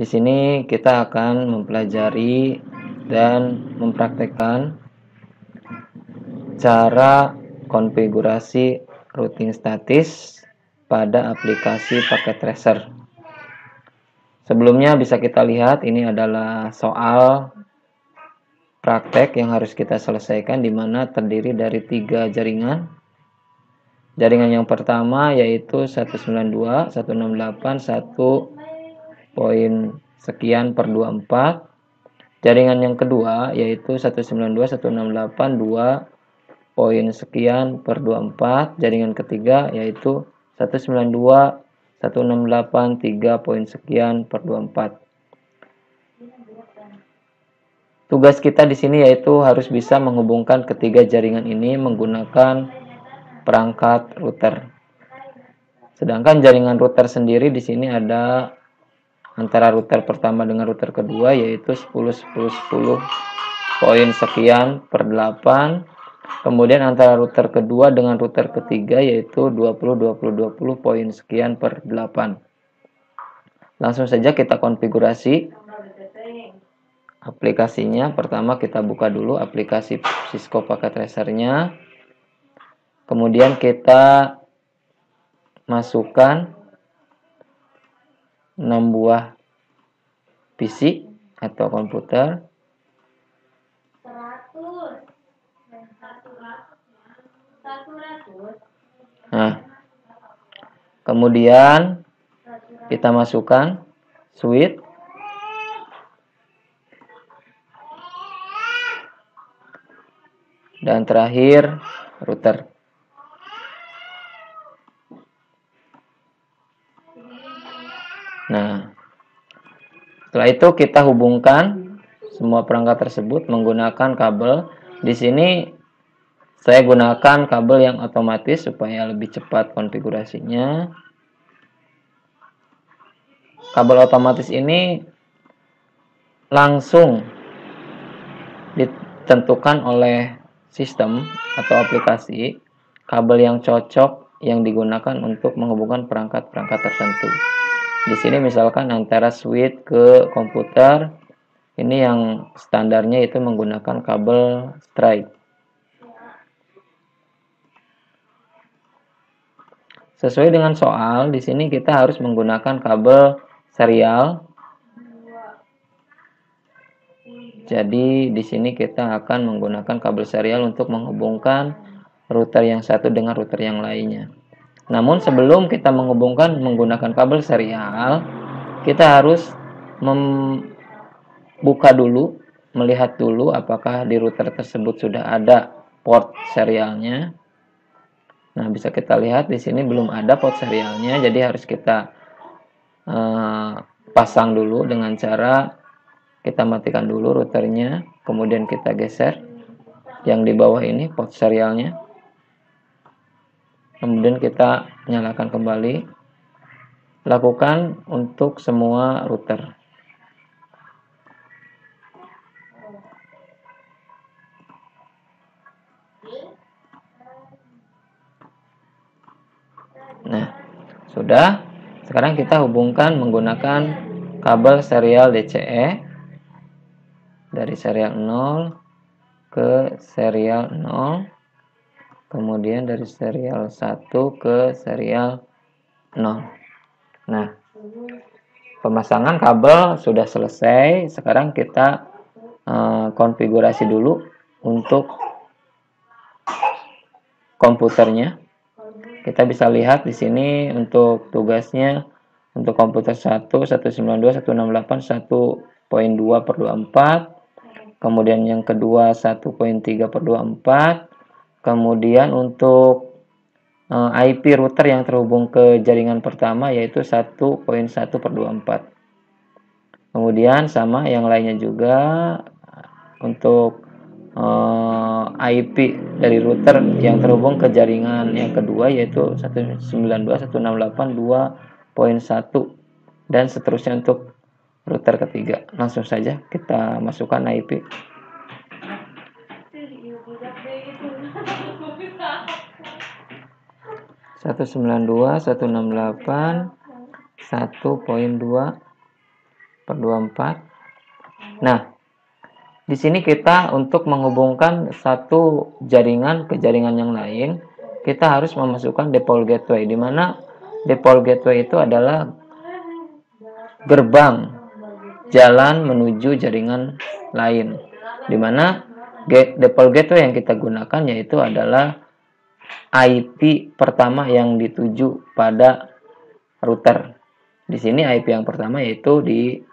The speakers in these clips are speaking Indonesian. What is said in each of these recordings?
Di sini kita akan mempelajari dan mempraktekkan cara konfigurasi routing statis pada aplikasi paket tracer. Sebelumnya bisa kita lihat ini adalah soal praktek yang harus kita selesaikan, di mana terdiri dari 3 jaringan. Jaringan yang pertama yaitu 192, 168, 1 poin sekian per 24. Jaringan yang kedua yaitu 192, 168, 2 poin sekian per 24. Jaringan ketiga yaitu 192, 168, 3 poin sekian per 24. Tugas kita di sini yaitu harus bisa menghubungkan ketiga jaringan ini menggunakan perangkat router. Sedangkan jaringan router sendiri di sini ada antara router pertama dengan router kedua yaitu 10 10 10 poin sekian per 8. Kemudian antara router kedua dengan router ketiga yaitu 20 20 20 poin sekian per 8. Langsung saja kita konfigurasi aplikasinya. Pertama kita buka dulu aplikasi Cisco Packet Tracer-nya. Kemudian kita masukkan 6 buah PC atau komputer. Nah, kemudian kita masukkan switch. Dan terakhir router. Nah, setelah itu kita hubungkan semua perangkat tersebut menggunakan kabel. Di sini saya gunakan kabel yang otomatis supaya lebih cepat konfigurasinya. Kabel otomatis ini langsung ditentukan oleh sistem atau aplikasi kabel yang cocok yang digunakan untuk menghubungkan perangkat-perangkat tertentu. Di sini misalkan antara switch ke komputer, ini yang standarnya itu menggunakan kabel straight. Sesuai dengan soal, di sini kita harus menggunakan kabel serial. Jadi di sini kita akan menggunakan kabel serial untuk menghubungkan router yang satu dengan router yang lainnya. Namun sebelum kita menghubungkan menggunakan kabel serial, kita harus membuka dulu, melihat dulu apakah di router tersebut sudah ada port serialnya. Nah, bisa kita lihat di sini belum ada port serialnya, jadi harus kita pasang dulu dengan cara kita matikan dulu routernya, kemudian kita geser yang di bawah ini port serialnya. Kemudian kita nyalakan kembali. Lakukan untuk semua router. Nah, sudah. Sekarang kita hubungkan menggunakan kabel serial DCE dari serial 0 ke serial 0, kemudian dari serial 1 ke serial 0. Nah, pemasangan kabel sudah selesai. Sekarang kita konfigurasi dulu untuk komputernya. Kita bisa lihat di sini untuk tugasnya untuk komputer 1 192 168 1.2 per 24. Kemudian yang kedua 1.3 per 24. Kemudian untuk IP router yang terhubung ke jaringan pertama yaitu 1.1 per 24. Kemudian sama yang lainnya juga untuk IP dari router yang terhubung ke jaringan yang kedua yaitu 192.168.2.1 dan seterusnya untuk router ketiga. Langsung saja kita masukkan IP. (192.168.1.2) per 24. Nah, di sini kita untuk menghubungkan satu jaringan ke jaringan yang lain, kita harus memasukkan default gateway, di mana default gateway itu adalah gerbang jalan menuju jaringan lain, di mana default gateway yang kita gunakan yaitu adalah IP pertama yang dituju pada router. Di sini IP yang pertama yaitu di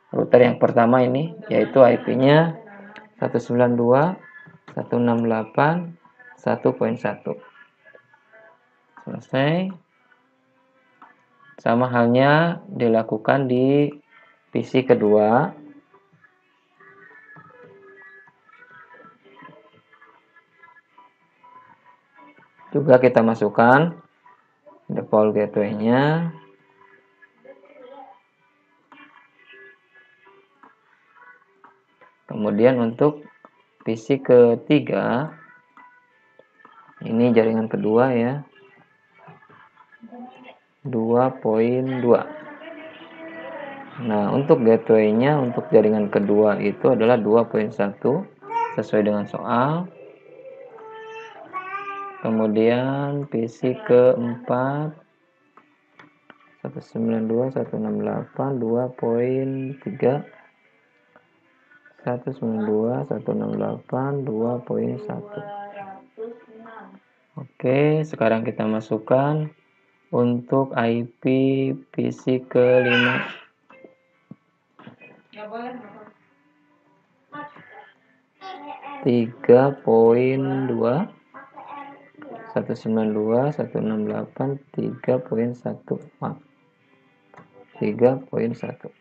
router yang pertama ini, yaitu IP-nya 192.168.1.1. Selesai. Sama halnya dilakukan di PC kedua. Juga kita masukkan default gateway-nya. Kemudian untuk PC ketiga, ini jaringan kedua ya, 2.2. Nah, untuk gateway-nya untuk jaringan kedua itu adalah 2.1 sesuai dengan soal. Kemudian PC keempat 192.168.2.3, 192.168.2.1. Oke, sekarang kita masukkan untuk IP PC ke-5. 3.2 192.168.3.1. 3.1.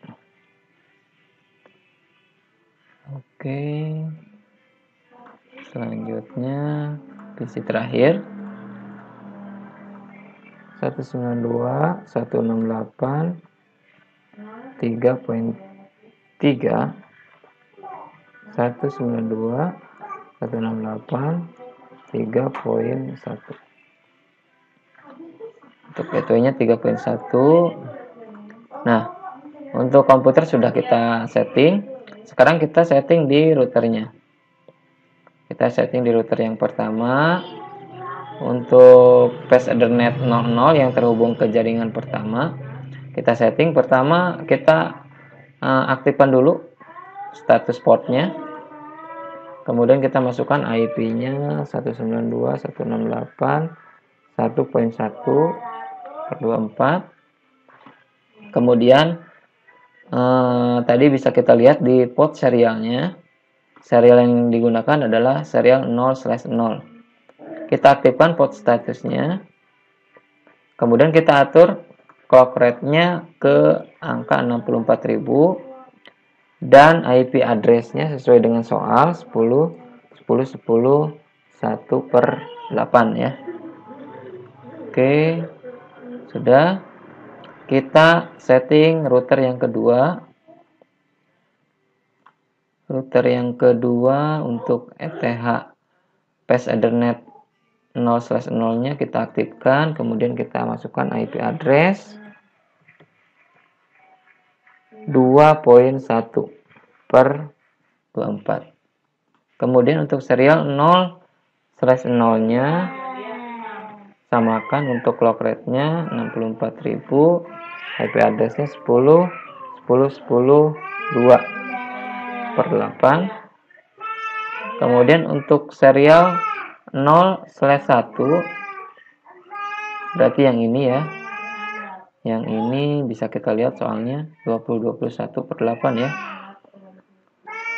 Oke. Selanjutnya PC terakhir 192.168.3.3, 192.168.3.1. Untuk gateway-nya 3.1. Nah, untuk komputer sudah kita setting. Sekarang kita setting di routernya. Kita setting di router yang pertama. Untuk Fast Ethernet 00 yang terhubung ke jaringan pertama, kita setting pertama, kita aktifkan dulu status portnya. Kemudian kita masukkan IP-nya 192.168.1.24. Kemudian tadi bisa kita lihat di port serialnya. Serial yang digunakan adalah serial 0/0. Kita aktifkan port statusnya. Kemudian kita atur clock rate-nya ke angka 64.000 dan IP address-nya sesuai dengan soal 10 10 10 1/8 ya. Oke. Sudah. Kita setting router yang kedua. Router yang kedua untuk ETH Fast Ethernet 0/0-nya kita aktifkan, kemudian kita masukkan IP address 2.1/24. Kemudian untuk serial 0/0-nya samakan untuk clock rate-nya 64.000, IP address-nya 10 10 10 2/8. Kemudian untuk serial 0/1 berarti yang ini ya. Yang ini bisa kita lihat soalnya 20/21/8 ya.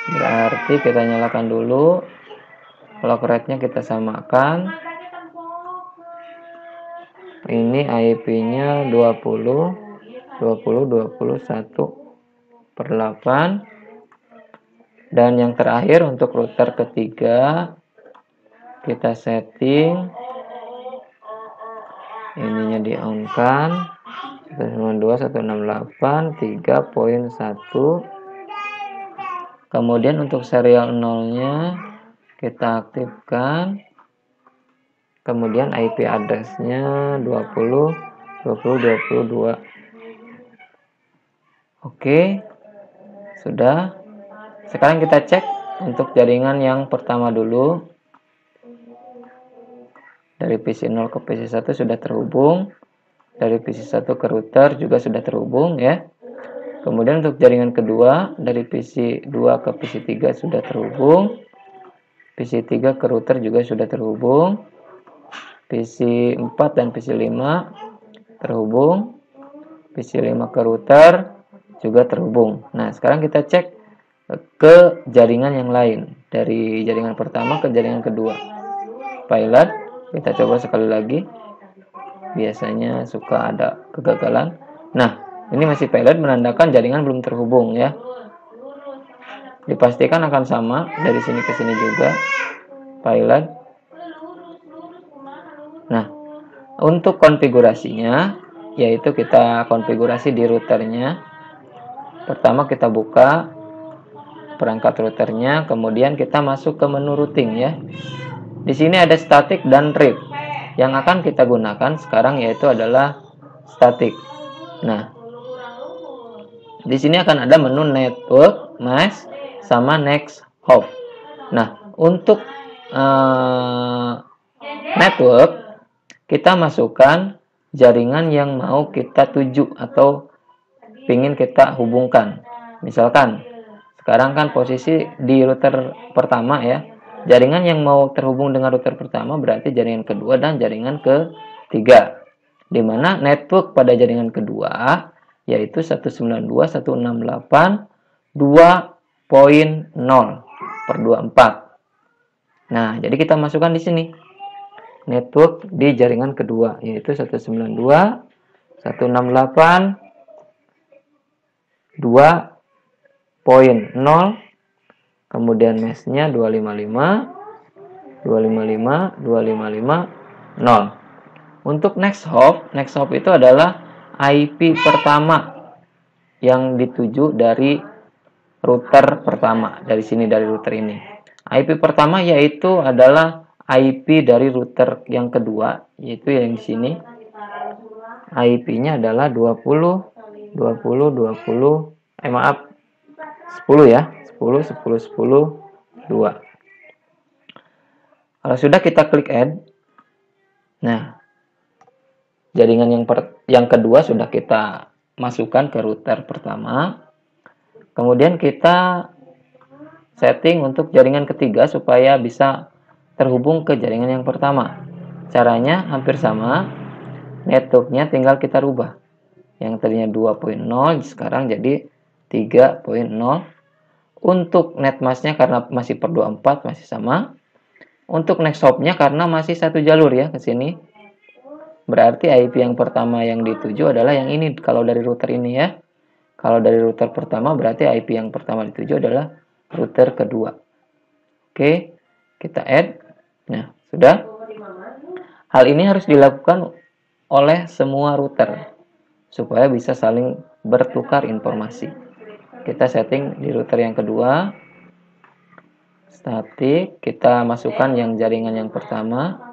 Berarti kita nyalakan dulu. Clock rate-nya kita samakan. Ini IP-nya 20 20 21/8. Dan yang terakhir untuk router ketiga kita setting ininya di on kan 192.168.3.1. Kemudian untuk serial 0-nya kita aktifkan. Kemudian IP address-nya 20 20 22. Oke. Sudah. Sekarang kita cek untuk jaringan yang pertama dulu. Dari PC 0 ke PC 1 sudah terhubung. Dari PC 1 ke router juga sudah terhubung ya. Kemudian untuk jaringan kedua dari PC 2 ke PC 3 sudah terhubung. PC 3 ke router juga sudah terhubung. PC 4 dan PC 5 terhubung. PC 5 ke router juga terhubung. Nah, sekarang kita cek ke jaringan yang lain. Dari jaringan pertama ke jaringan kedua. Pilot, kita coba sekali lagi. Biasanya suka ada kegagalan. Nah, ini masih pilot menandakan jaringan belum terhubung ya. Dipastikan akan sama dari sini ke sini juga. Pilot. Nah, untuk konfigurasinya yaitu kita konfigurasi di routernya. Pertama kita buka perangkat routernya, kemudian kita masuk ke menu routing ya. Di sini ada static dan read. Yang akan kita gunakan sekarang yaitu adalah static. Nah, di sini akan ada menu network, mask, sama next hop. Nah, untuk network kita masukkan jaringan yang mau kita tuju atau ingin kita hubungkan. Misalkan sekarang kan posisi di router pertama ya. Jaringan yang mau terhubung dengan router pertama berarti jaringan kedua dan jaringan ketiga. Di mana network pada jaringan kedua yaitu 192.168.2.0/24. Nah, jadi kita masukkan di sini network di jaringan kedua yaitu 192.168.2.0, kemudian mesh-nya 255.255.255.0. Untuk next hop itu adalah IP pertama yang dituju dari router pertama, dari sini, dari router ini. IP pertama yaitu adalah IP dari router yang kedua, yaitu yang di sini. IP-nya adalah 10 ya. 10. Kalau sudah kita klik add. Nah, jaringan yang kedua sudah kita masukkan ke router pertama. Kemudian kita setting untuk jaringan ketiga supaya bisa terhubung ke jaringan yang pertama. Caranya hampir sama. Networknya tinggal kita rubah. Yang tadinya 2.0 sekarang jadi 3.0. Untuk netmasknya karena masih per 24 masih sama. Untuk next hop-nya karena masih satu jalur ya ke sini. Berarti IP yang pertama yang dituju adalah yang ini kalau dari router ini ya. Kalau dari router pertama berarti IP yang pertama dituju adalah router kedua. Oke, kita add. Nah, sudah. Hal ini harus dilakukan oleh semua router supaya bisa saling bertukar informasi. Kita setting di router yang kedua. Static, kita masukkan yang jaringan yang pertama.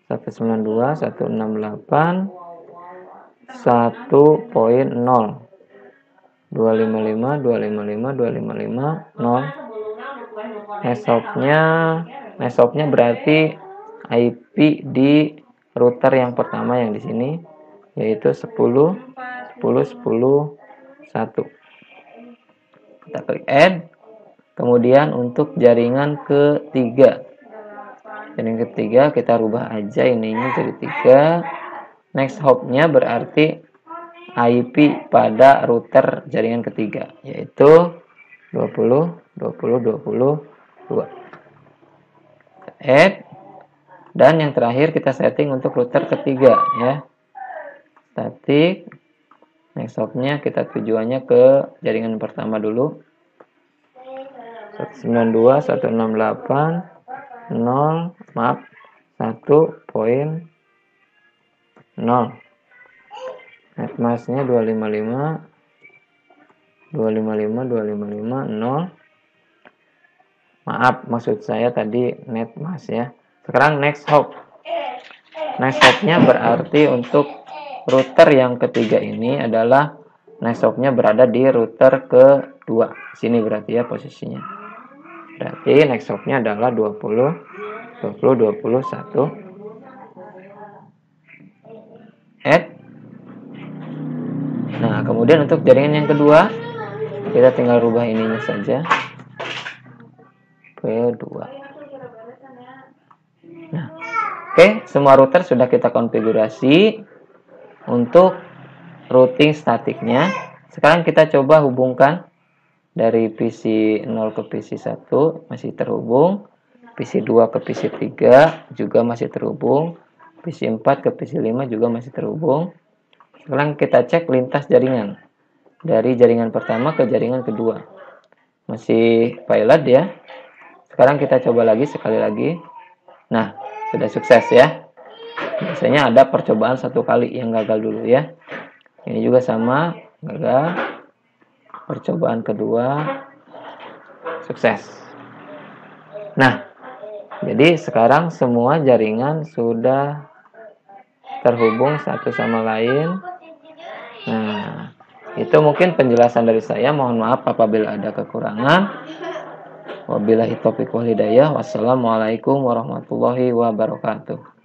192.168.1.0 255.255.255.0. Nesopnya berarti IP di router yang pertama yang di sini yaitu 10.10.10.1. Kita klik add. Kemudian untuk jaringan ketiga. Jaringan ketiga kita rubah aja ininya jadi 3. Next hop-nya berarti IP pada router jaringan ketiga yaitu 20.20.20.2. Add. Dan yang terakhir kita setting untuk router ketiga ya. Static. Next hop-nya kita tujuannya ke jaringan pertama dulu. 192.168.0 1.0. Netmasknya 255.255.255.0. Maaf, maksud saya tadi netmask ya. Sekarang next hop. Next hop-nya berarti untuk router yang ketiga ini adalah next hopnya berada di router kedua. Sini berarti ya posisinya. Berarti next hopnya adalah 20, 20, 21. Add. Nah, kemudian untuk jaringan yang kedua, kita tinggal rubah ininya saja. Kedua. Nah, oke, semua router sudah kita konfigurasi untuk routing statiknya. Sekarang kita coba hubungkan dari PC 0 ke PC 1 masih terhubung, PC 2 ke PC 3 juga masih terhubung, PC 4 ke PC 5 juga masih terhubung. Sekarang kita cek lintas jaringan dari jaringan pertama ke jaringan kedua. Masih pilot ya. Sekarang kita coba lagi sekali lagi. Nah, sudah sukses ya. Biasanya ada percobaan satu kali yang gagal dulu ya. Ini juga sama, gagal. Percobaan kedua sukses. Nah, jadi sekarang semua jaringan sudah terhubung satu sama lain. Nah, itu mungkin penjelasan dari saya. Mohon maaf apabila ada kekurangan. Wabillahi taufiq wal hidayah. Wassalamualaikum warahmatullahi wabarakatuh.